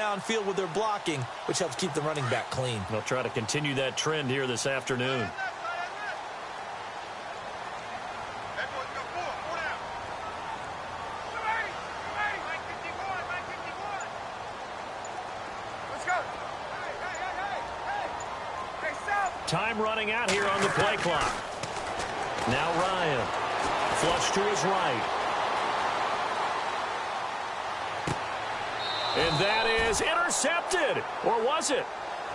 downfield with their blocking, which helps keep the running back clean. They'll try to continue that trend here this afternoon. Time running out here on the play clock. Now Ryan. Flush to his right. And that is intercepted. Or was it?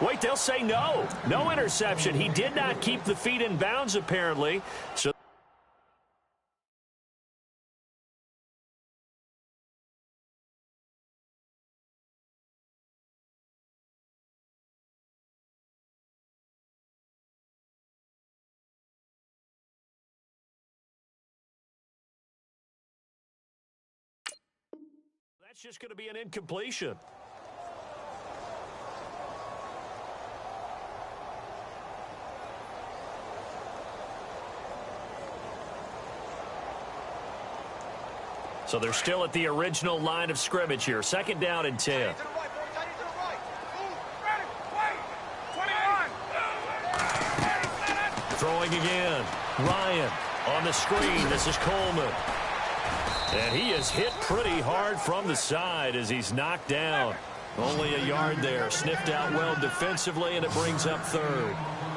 Wait, they'll say no. No interception. He did not keep the feet in bounds, apparently. So that's just going to be an incompletion. So they're still at the original line of scrimmage here. 2nd down and 10. Throwing again. Ryan on the screen. This is Coleman. And he is hit pretty hard from the side as he's knocked down. Only a yard there. Sniffed out well defensively, and it brings up 3rd.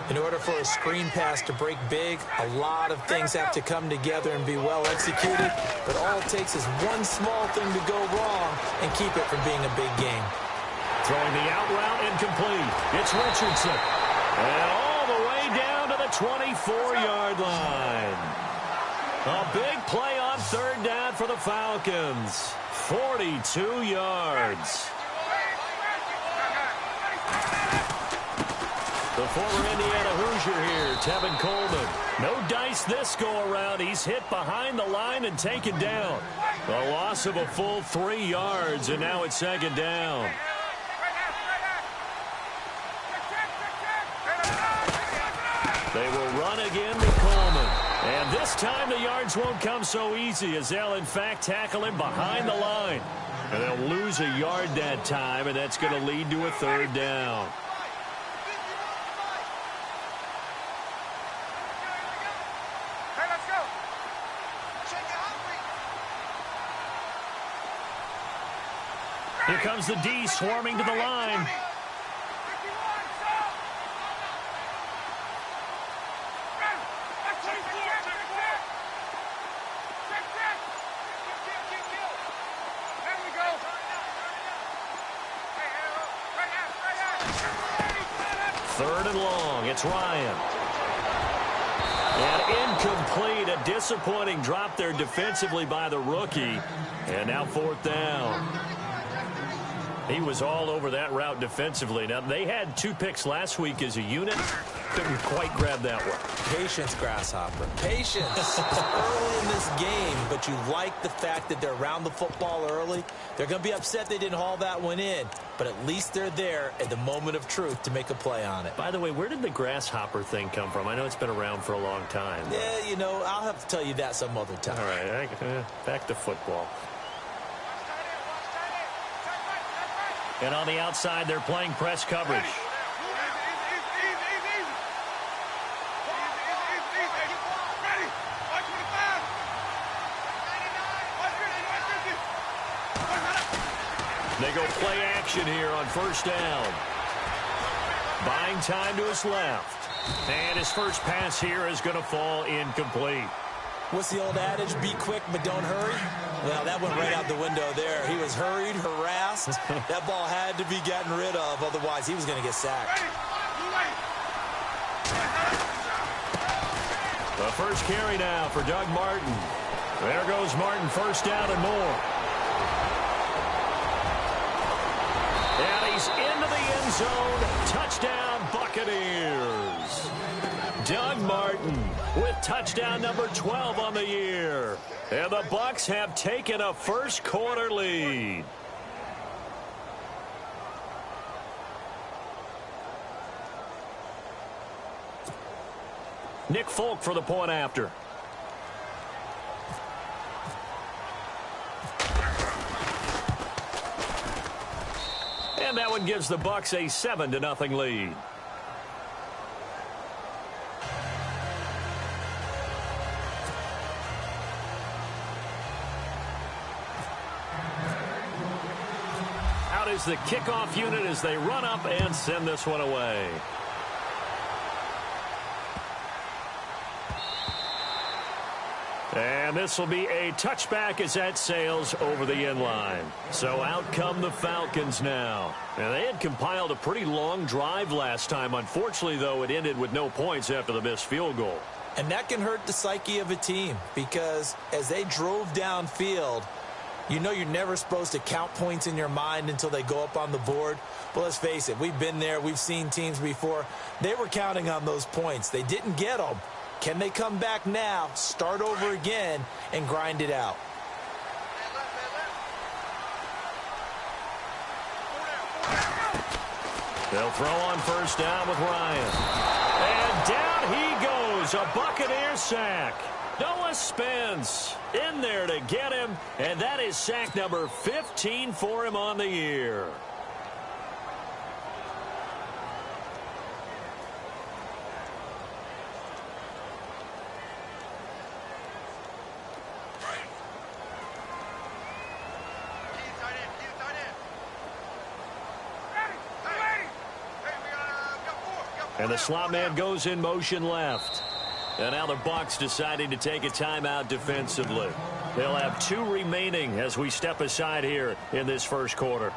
In order for a screen pass to break big, a lot of things have to come together and be well executed. But all it takes is one small thing to go wrong and keep it from being a big game. Throwing the out route incomplete. It's Richardson. And all the way down to the 24-yard line. A big play on 3rd down for the Falcons. 42 yards. The former Indiana Hoosier here, Tevin Coleman. No dice this go-around. He's hit behind the line and taken down. A loss of a full 3 yards, and now it's 2nd down. They will run again with Coleman. And this time the yards won't come so easy as they'll, in fact, tackle him behind the line. And they'll lose a yard that time, and that's going to lead to a 3rd down. Here comes the D swarming to the line. Third and long. It's Ryan. And incomplete. A disappointing drop there defensively by the rookie. And now 4th down. He was all over that route defensively. Now, they had 2 picks last week as a unit. Couldn't quite grab that one. Patience, Grasshopper. Patience. It's early in this game, but you like the fact that they're around the football early. They're going to be upset they didn't haul that one in, but at least they're there at the moment of truth to make a play on it. By the way, where did the grasshopper thing come from? I know it's been around for a long time. Yeah, you know, I'll have to tell you that some other time. All right, back to football. And on the outside, they're playing press coverage. They go play action here on 1st down. Buying time to his left. And his first pass here is going to fall incomplete. What's the old adage? Be quick, but don't hurry? Well, that went right out the window there. He was hurried, harassed. That ball had to be gotten rid of, otherwise he was going to get sacked. The first carry now for Doug Martin. There goes Martin, 1st down and more. And he's into the end zone. Touchdown, Buccaneers. Doug Martin with touchdown number 12 on the year. And the Bucs have taken a first-quarter lead. Nick Folk for the point after. And that one gives the Bucs a 7-0 lead. Out is the kickoff unit as they run up and send this one away. And this will be a touchback as that sails over the end line. So out come the Falcons now. And they had compiled a pretty long drive last time. Unfortunately, though, it ended with no points after the missed field goal. And that can hurt the psyche of a team because as they drove downfield, you know you're never supposed to count points in your mind until they go up on the board. But let's face it, we've been there. We've seen teams before. They were counting on those points. They didn't get them. Can they come back now, start over again, and grind it out? They'll throw on first down with Ryan. And down he goes, a Buccaneer sack. Noah Spence in there to get him, and that is sack number 15 for him on the year. And the slot man goes in motion left. And now the Bucs deciding to take a timeout defensively. They'll have 2 remaining as we step aside here in this first quarter.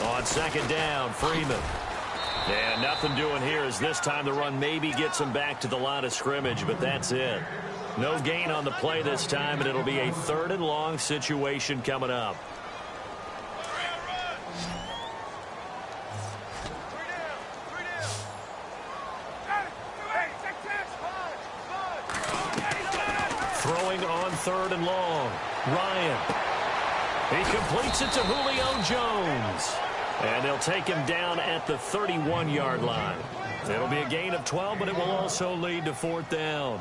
On second down, Freeman. And nothing doing here as this time the run maybe gets him back to the line of scrimmage, but that's it. No gain on the play this time, and it'll be a 3rd and long situation coming up. Throwing on 3rd and long. Ryan. He completes it to Julio Jones. And they'll take him down at the 31-yard line. It'll be a gain of 12, but it will also lead to 4th down.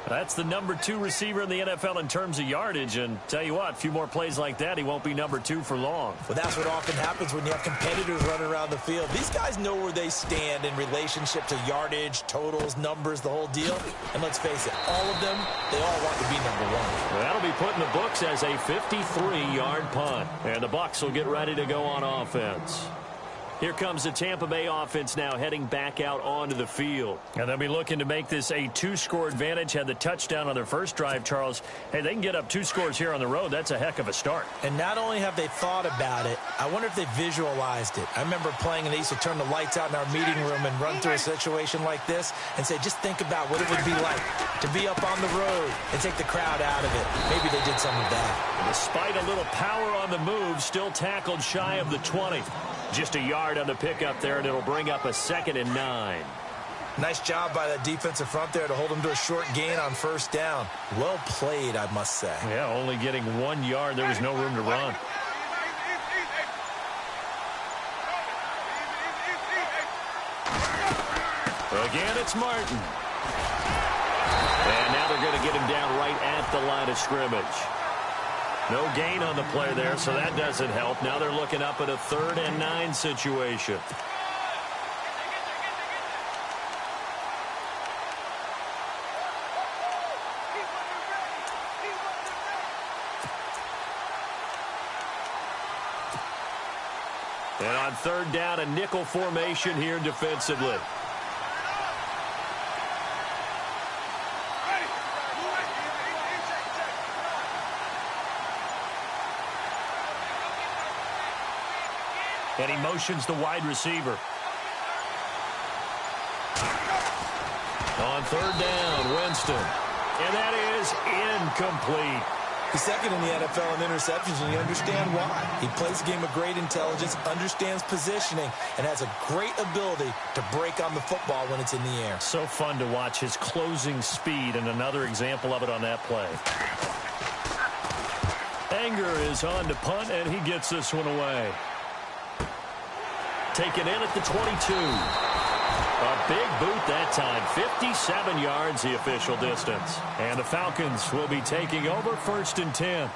That's the number 2 receiver in the NFL in terms of yardage. And tell you what, a few more plays like that, he won't be number 2 for long. Well, that's what often happens when you have competitors running around the field. These guys know where they stand in relationship to yardage, totals, numbers, the whole deal. And let's face it, all of them, they all want to be number 1. Well, that'll be put in the books as a 53-yard punt. And the Bucs will get ready to go on offense. Here comes the Tampa Bay offense now heading back out onto the field. And they'll be looking to make this a 2-score advantage. Had the touchdown on their first drive, Charles. Hey, they can get up 2 scores here on the road. That's a heck of a start. And not only have they thought about it, I wonder if they visualized it. I remember playing and they used to turn the lights out in our meeting room and run through a situation like this and say, just think about what it would be like to be up on the road and take the crowd out of it. Maybe they did some of that. Despite a little power on the move, still tackled shy of the 20. Just a yard on the pickup there, and it'll bring up a 2nd and 9. Nice job by that defensive front there to hold him to a short gain on first down. Well played, I must say. Yeah, only getting 1 yard. There was no room to run. Again, it's Martin. And now they're going to get him down right at the line of scrimmage. No gain on the play there, so that doesn't help. Now they're looking up at a 3rd and 9 situation. And on 3rd down, a nickel formation here defensively. And he motions the wide receiver. On 3rd down, Winston. And that is incomplete. He's second in the NFL in interceptions, and you understand why. He plays a game of great intelligence, understands positioning, and has a great ability to break on the football when it's in the air. So fun to watch his closing speed, and another example of it on that play. Anger is on to punt, and he gets this one away. Taken in at the 22. A big boot that time. 57 yards the official distance. And the Falcons will be taking over 1st and 10.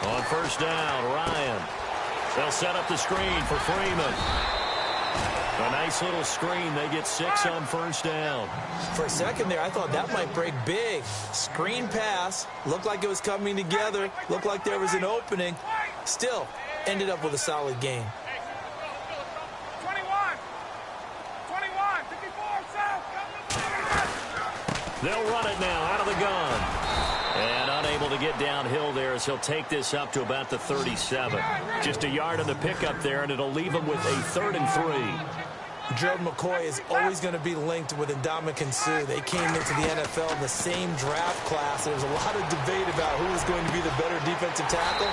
On 1st down, Ryan. They'll set up the screen for Freeman. A nice little screen. They get 6 on 1st down. For a second there, I thought that might break big. Screen pass. Looked like it was coming together. Looked like there was an opening. Still, ended up with a solid game. 21, 54, They'll run it now out of the gun. And unable to get downhill there as he'll take this up to about the 37. Just a yard on the pickup there, and it'll leave him with a 3rd and 3. Gerald McCoy is always going to be linked with Ndamukong Suh. They came into the NFL in the same draft class. There was a lot of debate about who was going to be the better defensive tackle.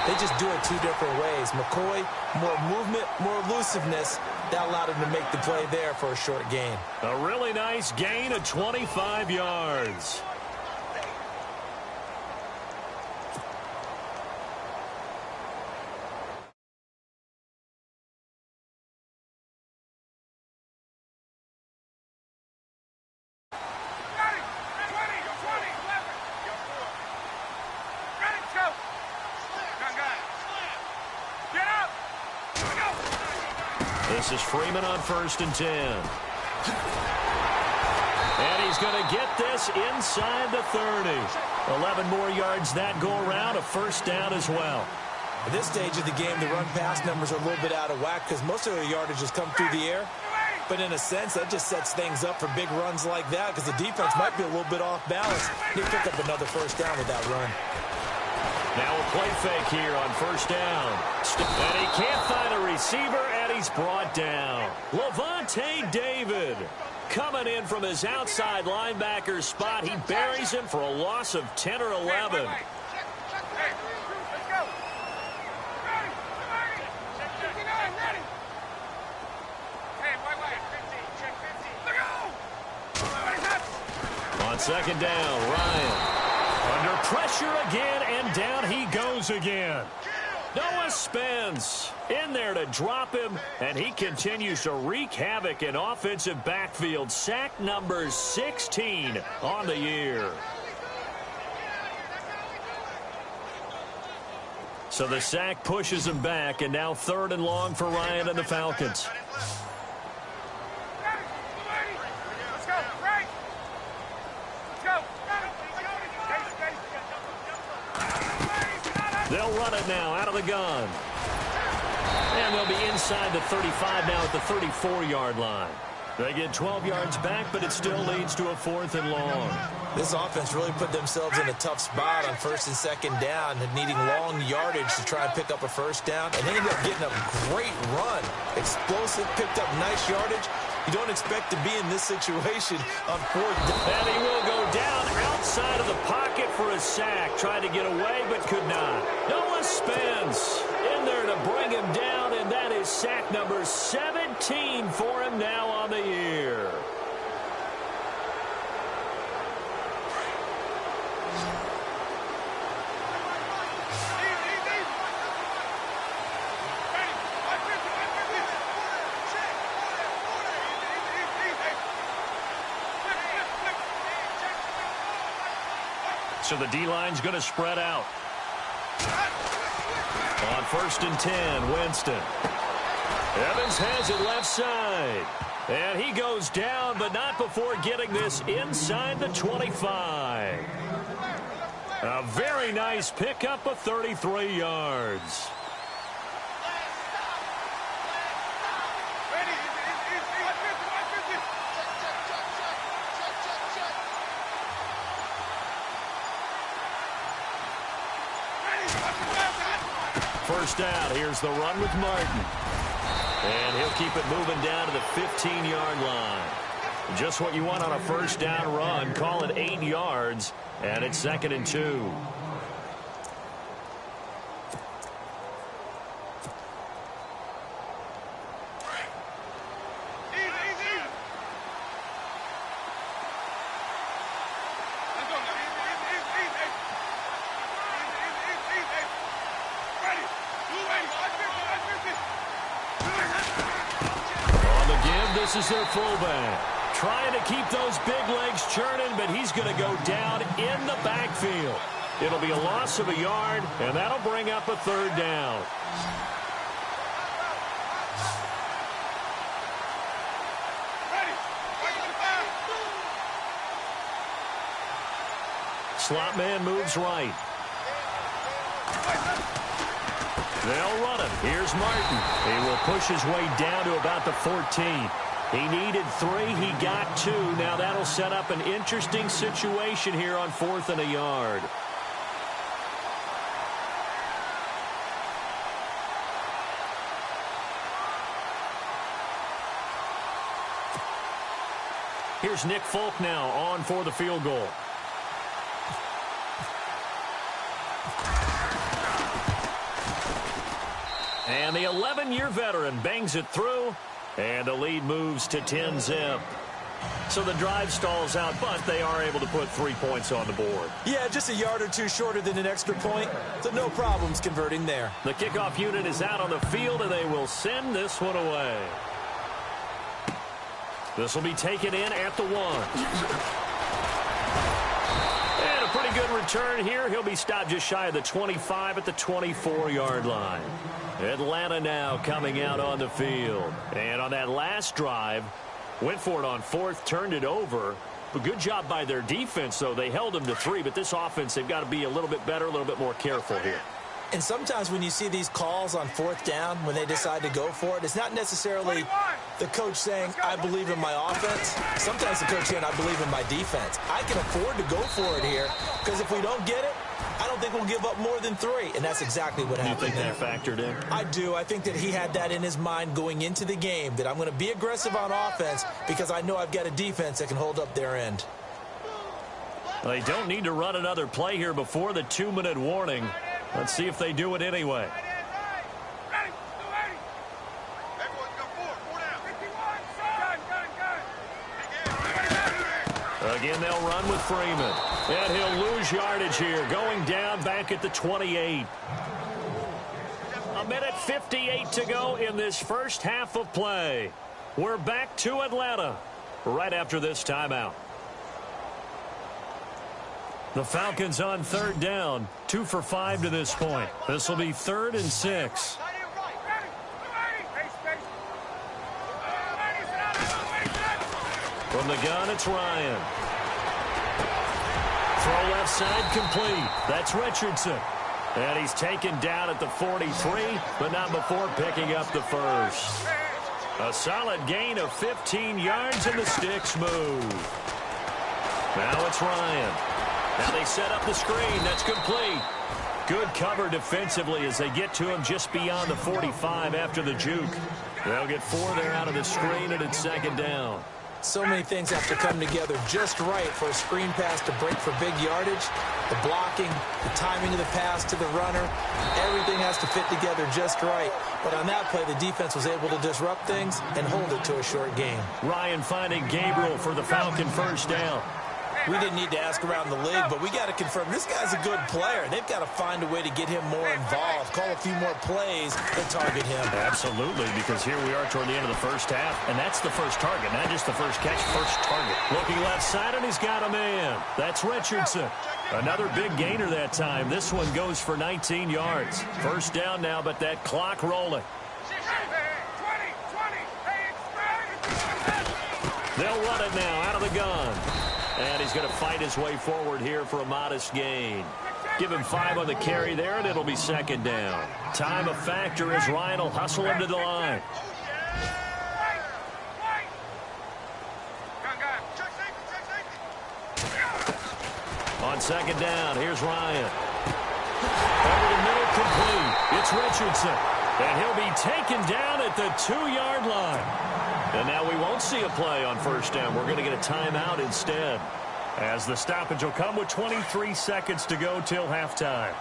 They just do it 2 different ways. McCoy, more movement, more elusiveness. That allowed him to make the play there for a short gain. A really nice gain of 25 yards. This is Freeman on 1st and 10. And he's going to get this inside the 30. 11 more yards that go around, a 1st down as well. At this stage of the game, the run-pass numbers are a little bit out of whack because most of the yardage has come through the air. But in a sense, that just sets things up for big runs like that because the defense might be a little bit off balance. They pick up another 1st down with that run. Now a play fake here on 1st down. And he can't find a receiver, and he's brought down. Levante David coming in from his outside linebacker spot. He buries him for a loss of 10 or 11. On 2nd down, Ryan. Under pressure again, and down he goes again. Noah Spence in there to drop him, and he continues to wreak havoc in offensive backfield. Sack number 16 on the year. So the sack pushes him back, and now 3rd and long for Ryan and the Falcons. They'll run it now out of the gun. And they'll be inside the 35 now at the 34-yard line. They get 12 yards back, but it still leads to a 4th and long. This offense really put themselves in a tough spot on 1st and 2nd down, needing long yardage to try and pick up a 1st down. And they ended up getting a great run. Explosive, picked up nice yardage. You don't expect to be in this situation on 4th down. And he will go down outside of the pocket for a sack. Tried to get away, but could not. Noah Spence in there to bring him down, and that is sack number 17 for him now on the year. So the D-line's going to spread out. On 1st and 10, Winston. Evans has it left side. And he goes down, but not before getting this inside the 25. A very nice pickup of 33 yards. first down. Here's the run with Martin. And he'll keep it moving down to the 15-yard line. Just what you want on a first down run. Call it 8 yards, and it's 2nd and 2. This is their fullback. Trying to keep those big legs churning, but he's going to go down in the backfield. It'll be a loss of a yard, and that'll bring up a 3rd down. Slot man moves right. They'll run it. Here's Martin. He will push his way down to about the 14. He needed 3. He got 2. Now that'll set up an interesting situation here on 4th and a yard. Here's Nick Folk now on for the field goal. And the 11-year veteran bangs it through, and the lead moves to 10-zip. So the drive stalls out, but they are able to put 3 points on the board. Yeah, just a yard or two shorter than an extra point, so no problems converting there. The kickoff unit is out on the field, and they will send this one away. This will be taken in at the 1. And a pretty good return here. He'll be stopped just shy of the 25 at the 24-yard line. Atlanta now coming out on the field. And on that last drive, went for it on 4th, turned it over. But good job by their defense, though. They held them to 3, but this offense, they've got to be a little bit better, a little bit more careful here. And sometimes when you see these calls on 4th down, when they decide to go for it, it's not necessarily the coach saying, I believe in my offense. Sometimes the coach saying, I believe in my defense. I can afford to go for it here, because if we don't get it, I don't think we'll give up more than 3, and that's exactly what happened. You think that factored in? I do. I think that he had that in his mind going into the game, that I'm going to be aggressive on offense because I know I've got a defense that can hold up their end. They don't need to run another play here before the 2-minute warning. Let's see if they do it anyway. Again, they'll run with Freeman. And he'll lose yardage here, going down back at the 28. 1:58 to go in this first half of play. We're back to Atlanta right after this timeout. The Falcons on 3rd down, 2 for 5 to this point. This will be 3rd and 6. From the gun, it's Ryan. Throw left side complete. That's Richardson. And he's taken down at the 43, but not before picking up the first. A solid gain of 15 yards, and the sticks move. Now it's Ryan. Now they set up the screen. That's complete. Good cover defensively as they get to him just beyond the 45 after the juke. They'll get 4 there out of the screen, and it's 2nd down. So many things have to come together just right for a screen pass to break for big yardage. The blocking, the timing of the pass to the runner, everything has to fit together just right. But on that play, the defense was able to disrupt things and hold it to a short game. Ryan finding Gabriel for the Falcon first down. We didn't need to ask around the league, but we got to confirm this guy's a good player. They've got to find a way to get him more involved, call a few more plays that target him. Absolutely, because here we are toward the end of the first half, and that's the first target, not just the first catch, first target. Looking left side, and he's got a man. That's Richardson. Another big gainer that time. This one goes for 19 yards. First down now, but that clock rolling. They'll run it now out of the gun. And he's going to fight his way forward here for a modest gain. Give him 5 on the carry there, and it'll be 2nd down. Time a factor as Ryan will hustle him to the line. On 2nd down, here's Ryan. Over the middle, complete. It's Richardson, and he'll be taken down at the 2-yard line. And now we won't see a play on first down. We're going to get a timeout instead, as the stoppage will come with 23 seconds to go till halftime.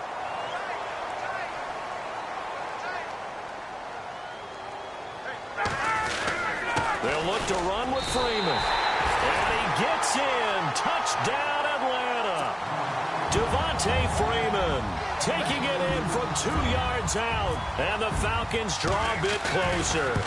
They'll look to run with Freeman. And he gets in. Touchdown, Atlanta. Devontae Freeman taking it in from 2 yards out. And the Falcons draw a bit closer.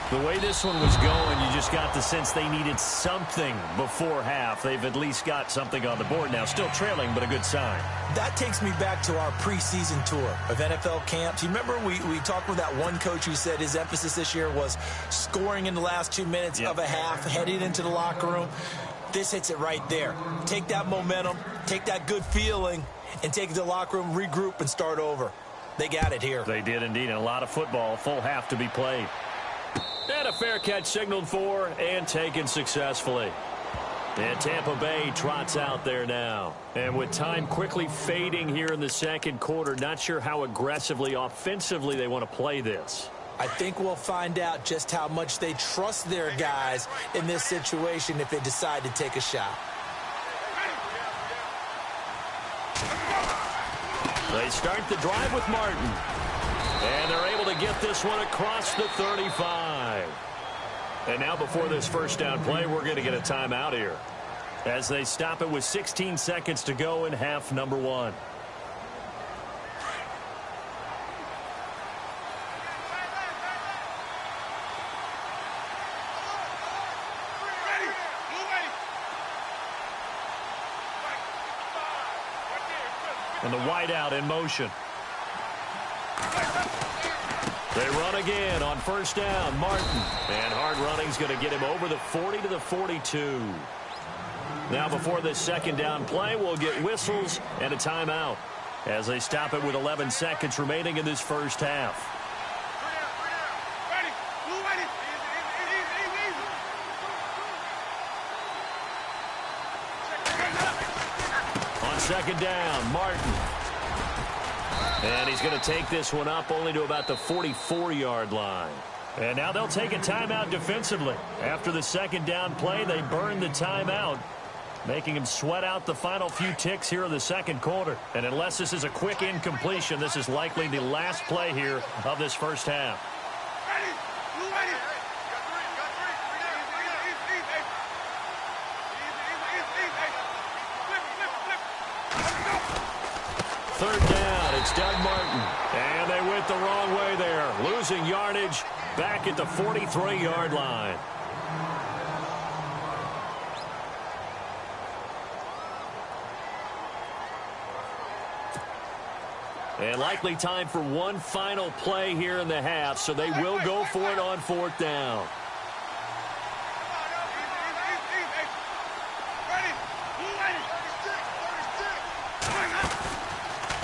The way this one was going, you just got the sense they needed something before half. They've at least got something on the board now. Still trailing, but a good sign. That takes me back to our preseason tour of NFL camps. You remember we talked with that one coach who said his emphasis this year was scoring in the last 2 minutes of a half, heading into the locker room. This hits it right there. Take that momentum, take that good feeling, and take it to the locker room, regroup, and start over. They got it here. They did indeed, and a lot of football, full half to be played. And a fair catch signaled for and taken successfully. And Tampa Bay trots out there now. And with time quickly fading here in the second quarter, not sure how aggressively, offensively they want to play this. I think we'll find out just how much they trust their guys in this situation if they decide to take a shot. They start the drive with Martin. And they're able to get this one across the 35. And now before this first down play, we're going to get a timeout here, as they stop it with 16 seconds to go in half number 1. And the wideout in motion. They run again on first down. Martin. And hard running's going to get him over the 40 to the 42. Now before this second down play, we'll get whistles and a timeout, as they stop it with 11 seconds remaining in this first half. On second down, Martin. And he's going to take this one up only to about the 44-yard line. And now they'll take a timeout defensively. After the second down play, they burn the timeout, making him sweat out the final few ticks here in the second quarter. And unless this is a quick incompletion, this is likely the last play here of this first half. Third down, it's Doug Martin. And they went the wrong way there, losing yardage back at the 43-yard line. And likely time for one final play here in the half, so they will go for it on fourth down.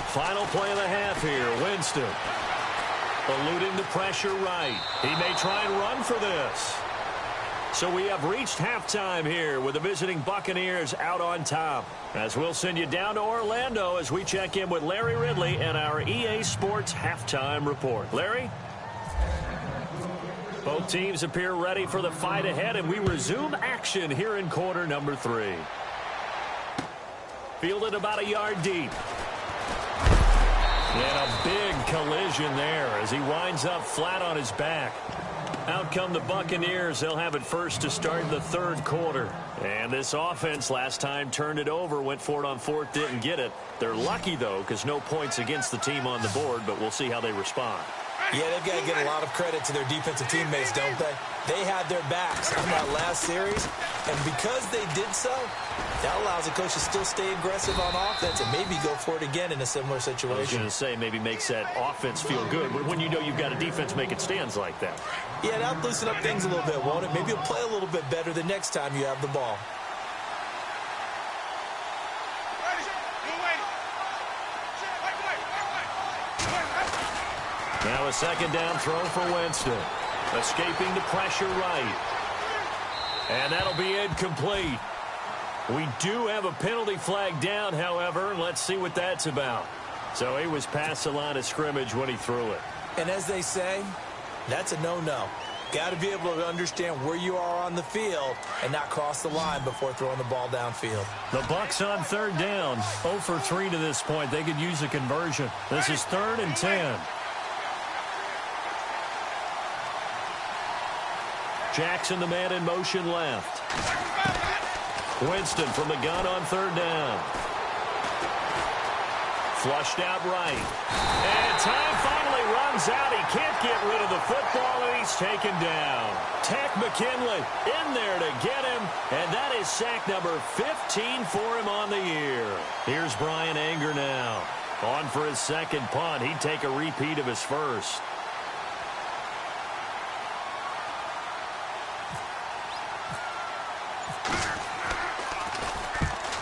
Final play of the half here. Winston eluding the pressure right. He may try and run for this. So we have reached halftime here with the visiting Buccaneers out on top. As we'll send you down to Orlando as we check in with Larry Ridley and our EA Sports halftime report. Larry? Both teams appear ready for the fight ahead, and we resume action here in quarter number 3. Fielded about a yard deep. And a big collision there as he winds up flat on his back. Out come the Buccaneers. They'll have it first to start the third quarter. And this offense last time turned it over, went for it on fourth, didn't get it. They're lucky, though, because no points against the team on the board, but we'll see how they respond. Yeah, they've got to get a lot of credit to their defensive teammates, don't they? They had their backs on that last series, and because they did so, that allows the coach to still stay aggressive on offense and maybe go for it again in a similar situation. I was going to say maybe makes that offense feel good, but when you know you've got a defense making stands like that. Yeah, that'll loosen up things a little bit, won't it? Maybe you'll play a little bit better the next time you have the ball. Now a second down throw for Winston. Escaping the pressure right. And that'll be incomplete. We do have a penalty flag down, however. Let's see what that's about. So he was past the line of scrimmage when he threw it. And as they say, that's a no-no. Got to be able to understand where you are on the field and not cross the line before throwing the ball downfield. The Bucs on third down. 0 for 3 to this point. They could use a conversion. This is 3rd and 10. Jackson, the man in motion left. Winston from the gun on third down. Flushed out right. And time finally runs out. He can't get rid of the football, and he's taken down. Tech McKinley in there to get him, and that is sack number 15 for him on the year. Here's Brian Anger now. On for his second punt. He'd take a repeat of his first.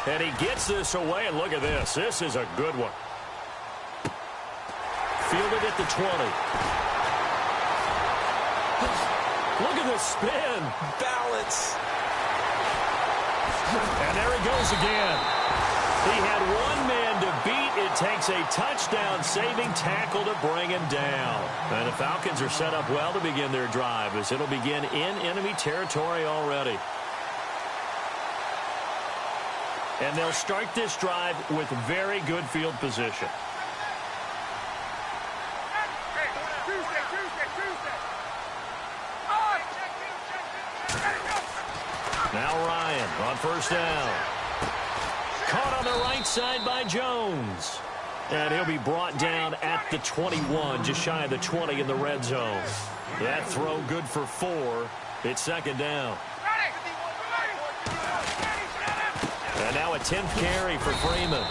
And he gets this away, and look at this. This is a good one. Fielded at the 20. Look at the spin. Balance. And there he goes again. He had one man to beat. It takes a touchdown-saving tackle to bring him down. And the Falcons are set up well to begin their drive, as it'll begin in enemy territory already. And they'll start this drive with very good field position. Now Ryan on first down. Caught on the right side by Jones. And he'll be brought down at the 21, just shy of the 20 in the red zone. That throw good for 4. It's second down. And now a 10th carry for Freeman.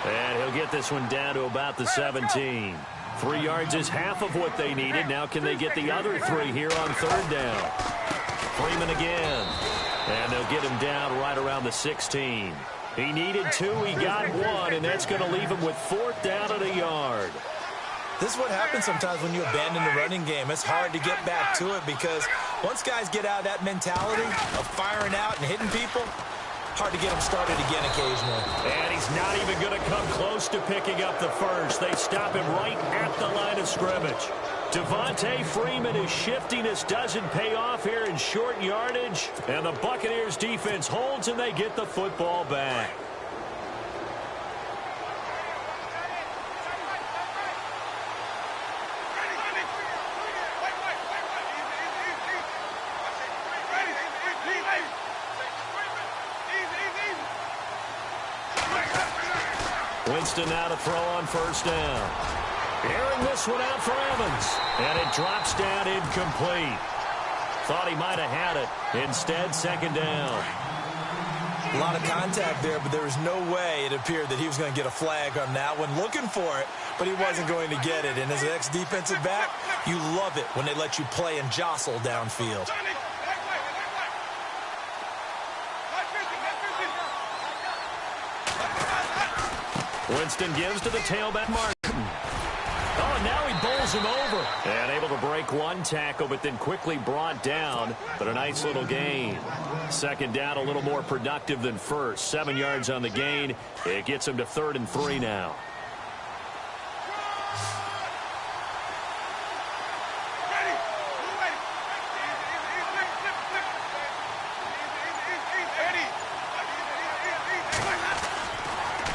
And he'll get this one down to about the 17. 3 yards is half of what they needed. Now can they get the other 3 here on third down? Freeman again. And they'll get him down right around the 16. He needed 2. He got 1. And that's going to leave him with 4th down at a yard. This is what happens sometimes when you abandon the running game. It's hard to get back to it because once guys get out of that mentality of firing out and hitting people, hard to get him started again occasionally. And he's not even going to come close to picking up the first. They stop him right at the line of scrimmage. Devontae Freeman is shifting. This doesn't pay off here in short yardage. And the Buccaneers defense holds, and they get the football back. Winston now to throw on first down. Airing this one out for Evans. And it drops down incomplete. Thought he might have had it. Instead, second down. A lot of contact there, but there was no way it appeared that he was going to get a flag on that one. Looking for it, but he wasn't going to get it. And as an ex-defensive back, you love it when they let you play and jostle downfield. Winston gives to the tailback Martin. Oh, now he bowls him over. And able to break one tackle, but then quickly brought down. But a nice little gain. Second down, a little more productive than first. 7 yards on the gain. It gets him to 3rd and 3 now.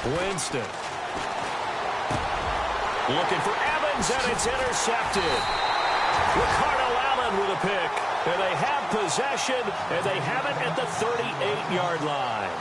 Winston. Looking for Evans, and it's intercepted. Ricardo Allen with a pick. And they have possession, and they have it at the 38-yard line.